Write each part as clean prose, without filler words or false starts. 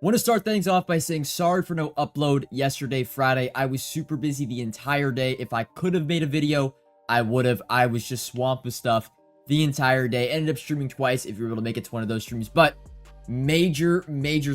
Want to start things off by saying sorry for no upload yesterday, Friday. I was super busy the entire day. If I could have made a video, I would have. I was just swamped with stuff the entire day. Ended up streaming twice if you were able to make it to one of those streams. But major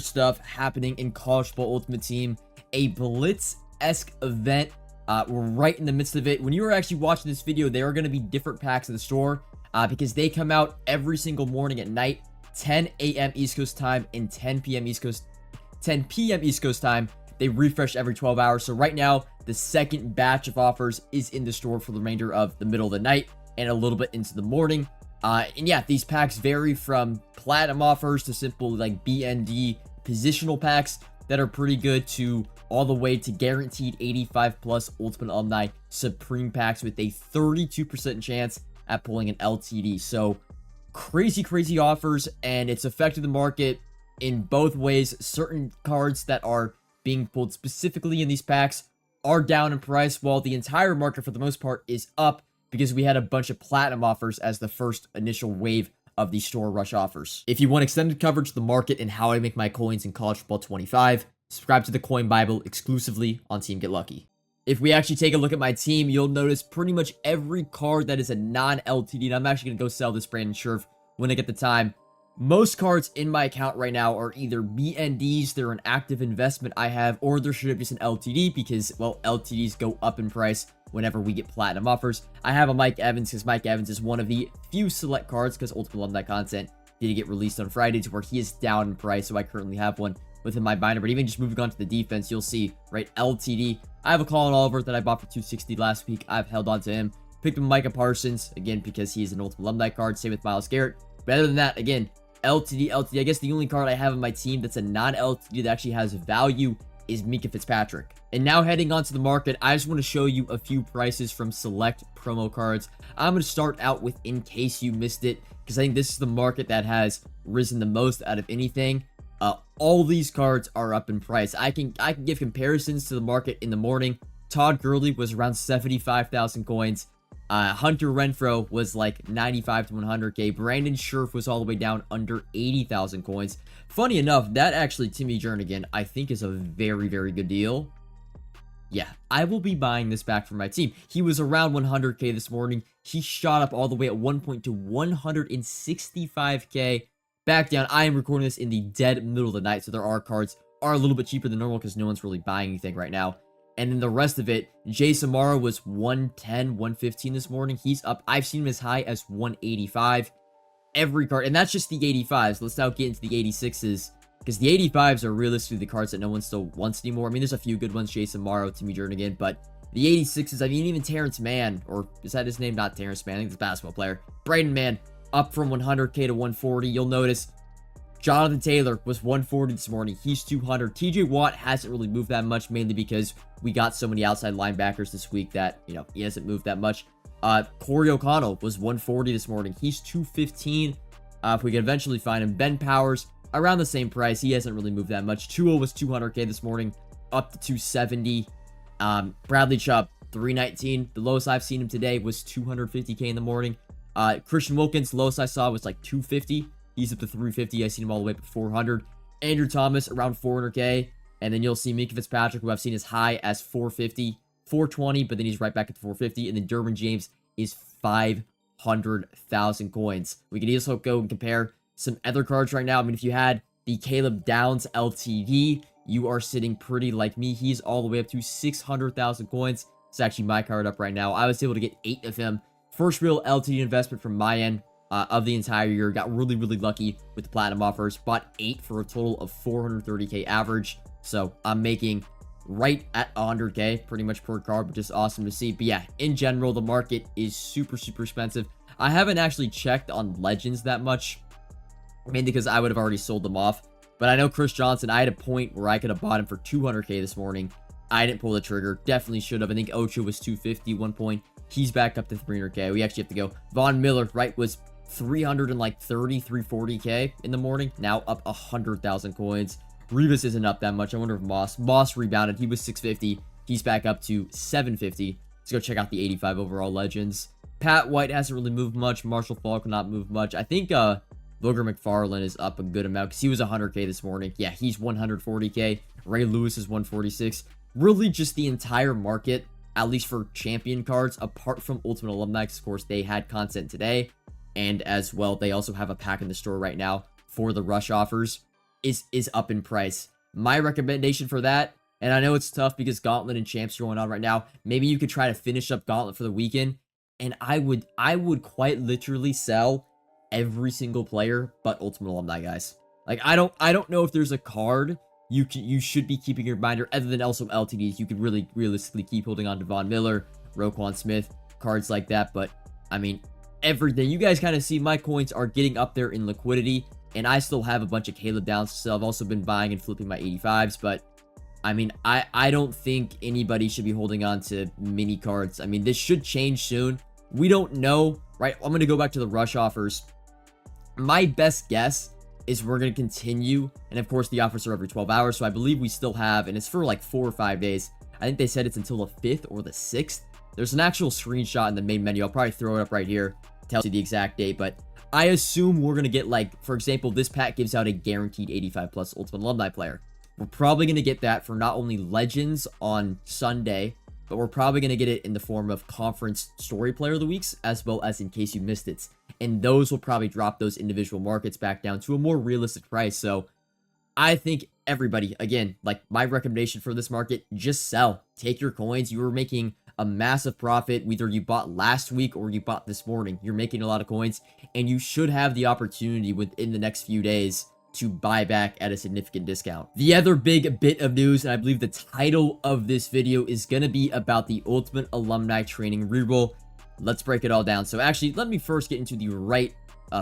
stuff happening in College Football Ultimate Team. A Blitz-esque event. We're right in the midst of it. When you are actually watching this video, there are going to be different packs in the store because they come out every single morning at night, 10 a.m. East Coast time and 10 p.m. East Coast time. They refresh every 12 hours. So right now, the second batch of offers is in the store for the remainder of the middle of the night and a little bit into the morning. And yeah, these packs vary from platinum offers to simple like BND positional packs that are pretty good to all the way to guaranteed 85 plus Ultimate Alumni Supreme packs with a 32% chance at pulling an LTD. So crazy offers, and it's affected the market in both ways. Certain cards that are being pulled specifically in these packs are down in price, while the entire market for the most part is up because we had a bunch of platinum offers as the first initial wave of the store rush offers. If you want extended coverage of the market and how I make my coins in College Football 25, subscribe to the Coin Bible exclusively on Team Get Lucky. If we actually take a look at my team, you'll notice pretty much every card that is a non-LTD, and I'm actually going to go sell this Brandon Scherf when I get the time. Most cards in my account right now are either BNDs, they're an active investment I have, or there should have just an LTD because, well, LTDs go up in price whenever we get platinum offers. I have a Mike Evans because Mike Evans is one of the few select cards because Ultimate Alumni content did get released on Friday to where he is down in price, so I currently have one within my binder. But even just moving on to the defense, you'll see, right, LTD. I have a Colin Oliver that I bought for $260 last week. I've held on to him. Picked up Micah Parsons, again, because he's an Ultimate Alumni card. Same with Myles Garrett. But other than that, again, LTD. I guess the only card I have in my team that's a non-LTD that actually has value is Mika Fitzpatrick. And now heading onto the market, I just want to show you a few prices from select promo cards. I'm going to start out with In Case You Missed It, because I think this is the market that has risen the most out of anything. All these cards are up in price. I can give comparisons to the market in the morning. Todd Gurley was around 75,000 coins. Hunter Renfrow was like 95 to 100k. Brandon Scherf was all the way down under 80,000 coins. Funny enough, that actually Timmy Jernigan I think is a very good deal. Yeah, I will be buying this back for my team. He was around 100k this morning. He shot up all the way at one point to 165k. Back down. I am recording this in the dead middle of the night, so there are cards are a little bit cheaper than normal because no one's really buying anything right now. And then the rest of it, Jay Samara was 110, 115 this morning. He's up. I've seen him as high as 185. Every card, and that's just the 85s. Let's now get into the 86s, because the 85s are realistically the cards that no one still wants anymore. I mean, there's a few good ones, Jason Morrow, Timmy Jernigan, but the 86s, I mean, even Terrence Mann, or is that his name? Not Terrence Mann, I think it's a basketball player. Braden Mann, up from 100k to 140. You'll notice Jonathan Taylor was 140 this morning. He's 200. TJ Watt hasn't really moved that much, mainly because we got so many outside linebackers this week that, you know, he hasn't moved that much. Corey O'Connell was 140 this morning. He's 215. If we can eventually find him. Ben Powers, around the same price. He hasn't really moved that much. Tua was 200k this morning, up to 270. Bradley Chubb, 319. The lowest I've seen him today was 250k in the morning. Christian Wilkins, lowest I saw was like 250. He's up to 350. I seen him all the way up to 400. Andrew Thomas, around 400k. And then you'll see Mika Fitzpatrick, who I've seen as high as 450, 420, but then he's right back at 450. And then Derwin James is 500,000 coins. We can also go and compare some other cards right now. I mean, if you had the Caleb Downs LTD, you are sitting pretty like me. He's all the way up to 600,000 coins. It's actually my card up right now. I was able to get 8 of him. First real LTD investment from my end of the entire year. Got really lucky with the platinum offers. Bought 8 for a total of 430k average. So I'm making right at 100k pretty much per card, which is awesome to see. But yeah, in general, the market is super expensive. I haven't actually checked on Legends that much, mainly because I would have already sold them off. But I know Chris Johnson, I had a point where I could have bought him for 200k this morning. I didn't pull the trigger. Definitely should have. I think Ocho was 250 one point. He's back up to 300k. We actually have to go. Von Miller, right, was 340k in the morning. Now up 100,000 coins. Revis isn't up that much. I wonder if Moss rebounded. He was 650. He's back up to 750. Let's go check out the 85 overall Legends. Pat White hasn't really moved much. Marshall Falk will not move much. I think Booger McFarland is up a good amount because he was 100K this morning. Yeah, he's 140K. Ray Lewis is 146. Really just the entire market, at least for champion cards, apart from Ultimate Alumni, because of course they had content today. And as well, they also have a pack in the store right now for the rush offers, is up in price. My recommendation for that, and I know it's tough because Gauntlet and Champs are going on right now, maybe you could try to finish up Gauntlet for the weekend, and I would quite literally sell every single player but Ultimate Alumni, guys. Like, I don't know if there's a card you should be keeping your binder other than also LTDs. You could really realistically keep holding on to Von Miller, Roquan Smith, cards like that, but I mean, everything. You guys kind of see my coins are getting up there in liquidity, and I still have a bunch of Caleb Downs to sell. I've also been buying and flipping my 85s, but I mean, I don't think anybody should be holding on to mini cards. I mean, this should change soon. We don't know, right? I'm going to go back to the rush offers. My best guess is we're going to continue, and of course the offers are every 12 hours, so I believe we still have, and it's for like 4 or 5 days. I think they said it's until the 5th or the 6th. There's an actual screenshot in the main menu. I'll probably throw it up right here, tells you the exact date, but I assume we're going to get, like, for example, this pack gives out a guaranteed 85 plus Ultimate Alumni player. We're probably going to get that for not only Legends on Sunday, but we're probably going to get it in the form of Conference Story Player of the Weeks, as well as in case you missed it. And those will probably drop those individual markets back down to a more realistic price. So I think everybody, again, like, my recommendation for this market, just sell. Take your coins. You were making a massive profit, whether you bought last week or you bought this morning. You're making a lot of coins, and you should have the opportunity within the next few days to buy back at a significant discount. The other big bit of news, and I believe the title of this video is going to be about the Ultimate Alumni Training Reroll. Let's break it all down. So actually, let me first get into the right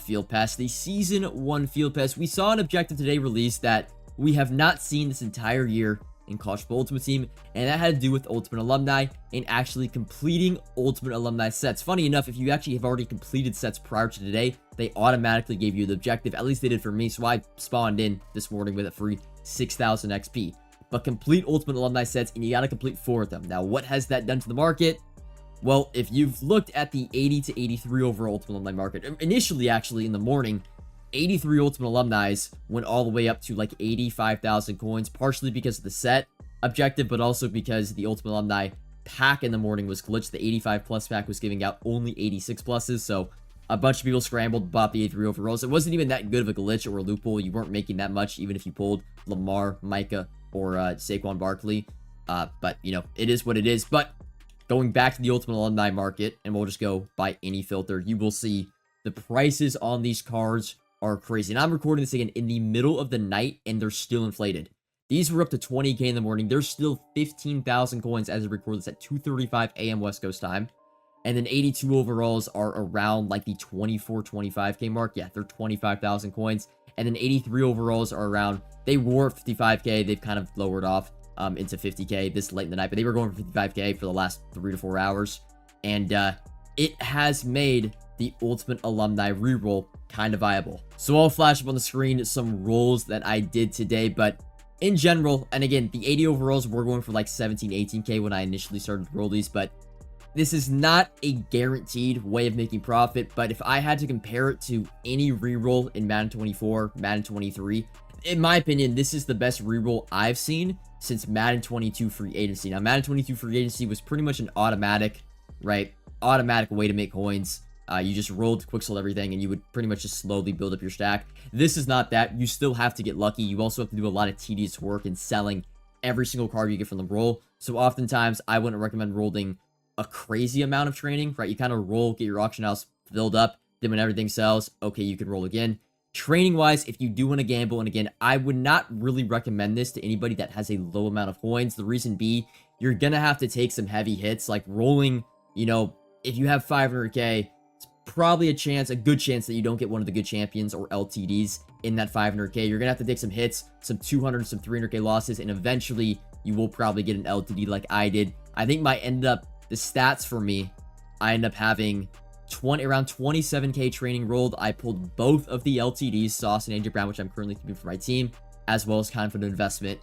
field pass, the Season 1 field pass. We saw an objective today released that we have not seen this entire year in College Football Ultimate Team, and that had to do with Ultimate Alumni and actually completing Ultimate Alumni sets. Funny enough, if you actually have already completed sets prior to today, they automatically gave you the objective. At least they did for me, so I spawned in this morning with a free 6,000 XP. But complete Ultimate Alumni sets, and you got to complete 4 of them. Now, what has that done to the market? Well, if you've looked at the 80 to 83 overall Ultimate Alumni market, initially, actually, in the morning, 83 Ultimate Alumni went all the way up to like 85,000 coins, partially because of the set objective, but also because the Ultimate Alumni pack in the morning was glitched. The 85 plus pack was giving out only 86 pluses, so a bunch of people scrambled, bought the 83 overalls. It wasn't even that good of a glitch or a loophole. You weren't making that much, even if you pulled Lamar, Micah, or Saquon Barkley. But, you know, it is what it is. But going back to the Ultimate Alumni market, and we'll just go by any filter, you will see the prices on these cards are crazy. And I'm recording this again in the middle of the night, and they're still inflated. These were up to 20k in the morning. There's still 15,000 coins as I record this at 2:35 a.m. West Coast time. And then 82 overalls are around like the 24, 25k mark. Yeah, they're 25,000 coins. And then 83 overalls are around, they were 55k. They've kind of lowered off into 50k this late in the night, but they were going for 55k for the last 3 to 4 hours. And it has made the Ultimate Alumni Reroll kind of viable. So I'll flash up on the screen some rolls that I did today, but in general, and again, the 80 overalls were going for like 17, 18k when I initially started to roll these, but this is not a guaranteed way of making profit. But if I had to compare it to any reroll in Madden 24, Madden 23, in my opinion, this is the best reroll I've seen since Madden 22 free agency. Now, Madden 22 free agency was pretty much an automatic, right? Automatic way to make coins. You just rolled, quick sold everything, and you would pretty much just slowly build up your stack. This is not that. You still have to get lucky. You also have to do a lot of tedious work in selling every single card you get from the roll. So oftentimes, I wouldn't recommend rolling a crazy amount of training, right? You kind of roll, get your auction house filled up, then when everything sells, okay, you can roll again. Training wise, if you do want to gamble, and again, I would not really recommend this to anybody that has a low amount of coins. The reason be, you're gonna have to take some heavy hits, like rolling, you know, if you have 500k, it's probably a good chance that you don't get one of the good champions or LTDs in that 500k. You're gonna have to take some hits, some 200, some 300k losses, and eventually you will probably get an LTD like I did. I think the stats for me, I end up having around 27k training rolled. I pulled both of the LTDs, Sauce and AJ Brown, which I'm currently keeping for my team, as well as Confident Investment.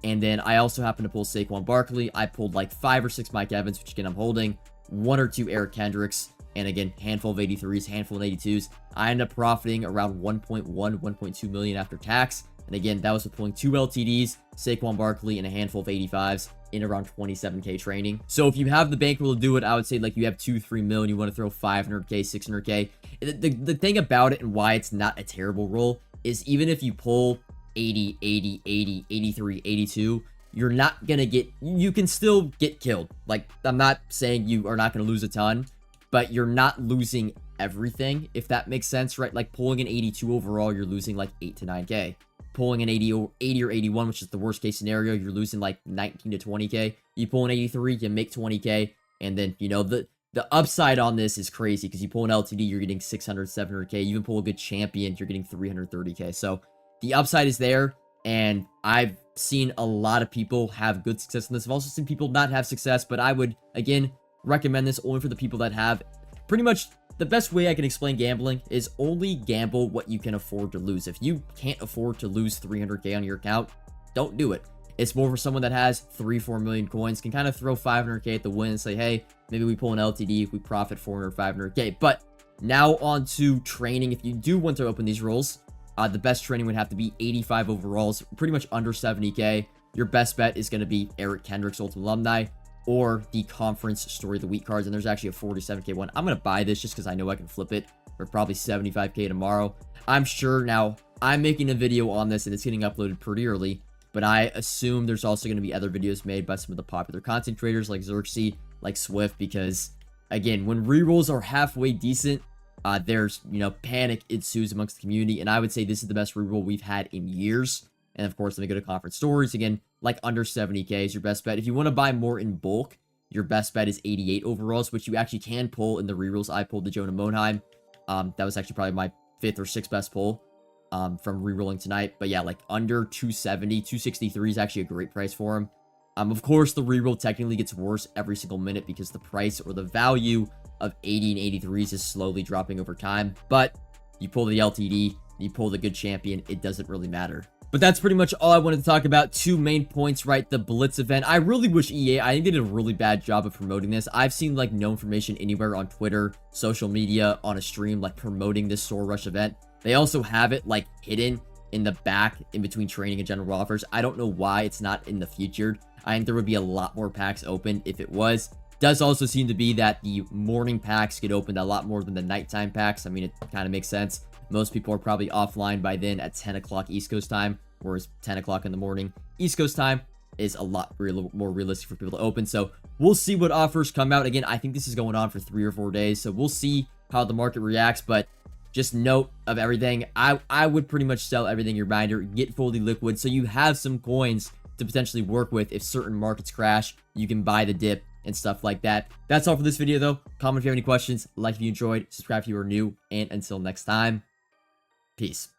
And then I also happened to pull Saquon Barkley. I pulled like 5 or 6 Mike Evans, which again I'm holding, 1 or 2 Eric Kendricks, and again, handful of 83s, handful of 82s. I ended up profiting around 1.2 million after tax. And again, that was with pulling 2 LTDs, Saquon Barkley, and a handful of 85s in around 27k training. So if you have the bankroll to do it, I would say like you have 2-3 mil and you want to throw 500k, 600k. The thing about it and why it's not a terrible roll is even if you pull 80, 80, 80, 83, 82, you're not going to get, you can still get killed. Like, I'm not saying you are not going to lose a ton, but you're not losing everything, if that makes sense, right? Like pulling an 82 overall, you're losing like 8 to 9k. Pulling an 80 or 81, which is the worst case scenario, you're losing like 19 to 20k. You pull an 83, you make 20k, and then, you know, the upside on this is crazy because you pull an LTD, you're getting 600, 700k. You even pull a good champion, you're getting 330k. So the upside is there, and I've seen a lot of people have good success in this. I've also seen people not have success, but I would, again, recommend this only for the people that have. Pretty much the best way I can explain gambling is only gamble what you can afford to lose. If you can't afford to lose 300k on your account, don't do it. It's more for someone that has 3-4 million coins, can kind of throw 500k at the win and say, hey, maybe we pull an LTD if we profit 400, 500k. But now on to training. If you do want to open these rolls, the best training would have to be 85 overalls, pretty much under 70k. Your best bet is going to be Eric Kendrick's Ultimate Alumni or the Conference Story of the Week cards. And there's actually a 47k one. I'm going to buy this just because I know I can flip it for probably 75k tomorrow. I'm sure now I'm making a video on this and it's getting uploaded pretty early, but I assume there's also going to be other videos made by some of the popular content creators like Xerxes, like Swift, because again, when rerolls are halfway decent, there's, you know, panic ensues amongst the community, and I would say this is the best reroll we've had in years. And of course, let me go to Conference Stories again, like under 70k is your best bet. If you want to buy more in bulk, your best bet is 88 overalls, which you actually can pull in the rerolls. I pulled the Jonah Monheim. That was actually probably my 5th or 6th best pull from rerolling tonight. But yeah, like under 270, 263 is actually a great price for him. Of course, the reroll technically gets worse every single minute because the price or the value of 80 and 83s is slowly dropping over time. But you pull the LTD, you pull the good champion, it doesn't really matter. But that's pretty much all I wanted to talk about. 2 main points, right? The Blitz event. I really wish EA, I think they did a really bad job of promoting this. I've seen like no information anywhere on Twitter, social media, on a stream, like promoting this Sword Rush event. They also have it like hidden in the back in between training and general offers. I don't know why it's not in the featured. I think there would be a lot more packs open if it was. Does also seem to be that the morning packs get opened a lot more than the nighttime packs. I mean, it kind of makes sense. Most people are probably offline by then at 10 o'clock East Coast time, whereas 10 o'clock in the morning East Coast time is a lot more realistic for people to open. So we'll see what offers come out. Again, I think this is going on for 3 or 4 days, so we'll see how the market reacts. But just note of everything, I would pretty much sell everything in your binder, get fully liquid, so you have some coins to potentially work with if certain markets crash. You can buy the dip and stuff like that. That's all for this video though. Comment if you have any questions, like if you enjoyed, subscribe if you are new, and until next time, peace.